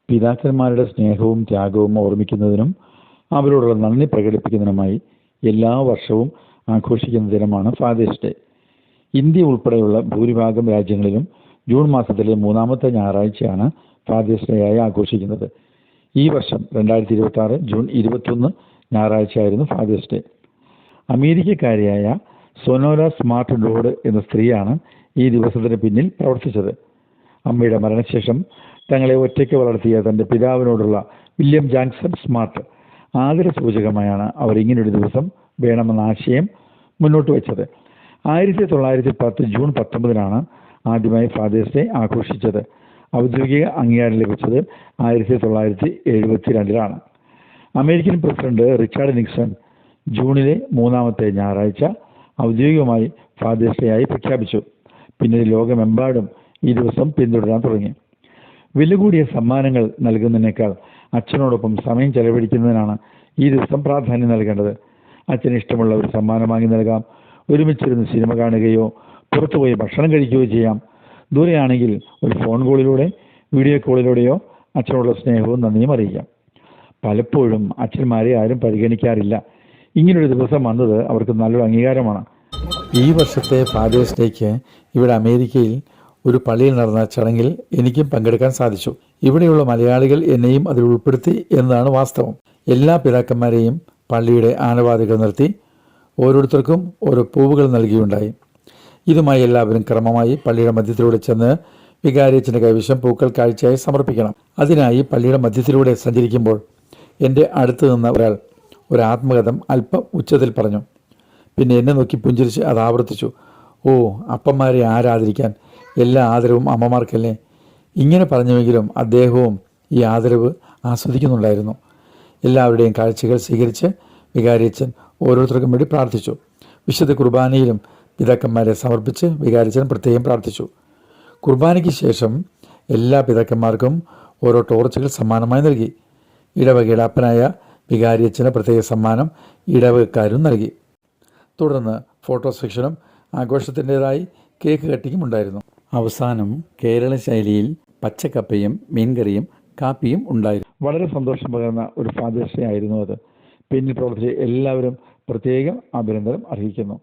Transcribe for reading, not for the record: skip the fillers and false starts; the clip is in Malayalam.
പിതാക്കന്മാരുടെ സ്നേഹവും ത്യാഗവും ഓർമ്മിക്കുന്നതിനും അവരോടുള്ള നന്ദി പ്രകടിപ്പിക്കുന്നതിനുമായി എല്ലാ വർഷവും ആഘോഷിക്കുന്ന ദിനമാണ് ഫാദേഴ്സ് ഡേ. ഇന്ത്യ ഉൾപ്പെടെയുള്ള ഭൂരിഭാഗം രാജ്യങ്ങളിലും ജൂൺ മാസത്തിലെ മൂന്നാമത്തെ ഞായറാഴ്ചയാണ് ഫാദേഴ്സ് ഡേ ആയി ആഘോഷിക്കുന്നത്. ഈ വർഷം 2026 ജൂൺ 21 ഞായറാഴ്ചയായിരുന്നു ഫാദേഴ്സ് ഡേ. അമേരിക്കക്കാരിയായ സൊനോര സ്മാർട്ട് ഡോഡ് എന്ന സ്ത്രീയാണ് ഈ ദിവസത്തിന് പിന്നിൽ പ്രവർത്തിച്ചത്. അമ്മയുടെ മരണശേഷം തങ്ങളെ ഒറ്റയ്ക്ക് വളർത്തിയ തൻ്റെ പിതാവിനോടുള്ള വില്യം ജാക്സൺ സ്മാർട്ട് ആദരസൂചകമായാണ് അവർ ഇങ്ങനൊരു ദിവസം വേണമെന്ന ആശയം മുന്നോട്ട് വെച്ചത്. 1910 ജൂൺ 19 ആദ്യമായി ഫാദേഴ്സ് ഡേ ആഘോഷിച്ചത്. ഔദ്യോഗിക അംഗീകാരം ലഭിച്ചത് 1972 അമേരിക്കൻ പ്രസിഡന്റ് റിച്ചാർഡ് നിക്സൺ ജൂണിലെ മൂന്നാമത്തെ ഞായറാഴ്ച ഔദ്യോഗികമായി ഫാദേഴ്സ് ഡേ ആയി പ്രഖ്യാപിച്ചു. പിന്നീട് ലോകമെമ്പാടും ഈ ദിവസം പിന്തുടരാൻ തുടങ്ങി. വില കൂടിയ സമ്മാനങ്ങൾ നൽകുന്നതിനേക്കാൾ അച്ഛനോടൊപ്പം സമയം ചെലവഴിക്കുന്നതിനാണ് ഈ ദിവസം പ്രാധാന്യം നൽകേണ്ടത്. അച്ഛന് ഇഷ്ടമുള്ള ഒരു സമ്മാനം വാങ്ങി നൽകാം. ഒരുമിച്ചിരുന്ന് സിനിമ കാണുകയോ പുറത്തുപോയി ഭക്ഷണം കഴിക്കുകയോ ചെയ്യാം. ദൂരെയാണെങ്കിൽ ഒരു ഫോൺ കോളിലൂടെ വീഡിയോ കോളിലൂടെയോ അച്ഛനോടുള്ള സ്നേഹവും നന്ദിയും അറിയിക്കാം. പലപ്പോഴും അച്ഛന്മാരെ ആരും പരിഗണിക്കാറില്ല. ഇങ്ങനൊരു ദിവസം വന്നത് അവർക്ക് നല്ലൊരു അംഗീകാരമാണ്. ഈ വർഷത്തെ ഫാദേഴ്സ് ഡേക്ക് ഇവിടെ അമേരിക്കയിൽ ഒരു പള്ളിയിൽ നടന്ന ചടങ്ങിൽ എനിക്കും പങ്കെടുക്കാൻ സാധിച്ചു. ഇവിടെയുള്ള മലയാളികൾ എന്നെയും അതിൽ ഉൾപ്പെടുത്തി എന്നതാണ് വാസ്തവം. എല്ലാ പിതാക്കന്മാരെയും പള്ളിയുടെ ആനവാതികൾ നിർത്തി ഓരോരുത്തർക്കും ഓരോ പൂവുകൾ നൽകിയുണ്ടായി. ഇതുമായി എല്ലാവരും ക്രമമായി പള്ളിയുടെ മധ്യത്തിലൂടെ ചെന്ന് വികാരിയച്ഛൻ്റെ കൈവശം പൂക്കൾ കാഴ്ചയായി സമർപ്പിക്കണം. അതിനായി പള്ളിയുടെ മധ്യത്തിലൂടെ സഞ്ചരിക്കുമ്പോൾ എൻ്റെ അടുത്ത് നിന്ന ഒരാൾ ഒരു ആത്മകഥം അല്പം ഉച്ചത്തിൽ പറഞ്ഞു. പിന്നെ എന്നെ നോക്കി പുഞ്ചിരിച്ച് അത് ആവർത്തിച്ചു. ഓ, അപ്പന്മാരെ ആരാധിക്കാൻ, എല്ലാ ആദരവും അമ്മമാർക്കല്ലേ. ഇങ്ങനെ പറഞ്ഞുവെങ്കിലും അദ്ദേഹവും ഈ ആദരവ് ആസ്വദിക്കുന്നുണ്ടായിരുന്നു. എല്ലാവരുടെയും കാഴ്ചകൾ സ്വീകരിച്ച് വികാരിയച്ഛൻ ഓരോരുത്തർക്കും വേണ്ടി പ്രാർത്ഥിച്ചു. വിശുദ്ധ കുർബാനയിലും പിതാക്കന്മാരെ സമർപ്പിച്ച് വികാരിയച്ഛൻ പ്രത്യേകം പ്രാർത്ഥിച്ചു. കുർബാനയ്ക്ക് ശേഷം എല്ലാ പിതാക്കന്മാർക്കും ഓരോ ടോർച്ചുകൾ സമ്മാനമായി നൽകി. ഇടവകയുടെ അപ്പനായ വികാരിയച്ഛന് പ്രത്യേക സമ്മാനം ഇടവകക്കാരും നൽകി. തുടർന്ന് ഫോട്ടോ സെക്ഷനും ആഘോഷത്തിൻ്റെതായി കേക്ക് കട്ടിങ്ങും ഉണ്ടായിരുന്നു. അവസാനം കേരള ശൈലിയിൽ പച്ചക്കപ്പയും മീൻകറിയും കാപ്പിയും ഉണ്ടായിരുന്നു. വളരെ സന്തോഷം പകർന്ന ഒരു ഫാദേഴ്സ് ഡേ ആയിരുന്നു അത്. പിന്നിൽ പ്രവർത്തിച്ച എല്ലാവരും പ്രത്യേകം അഭിനന്ദനം അർഹിക്കുന്നു.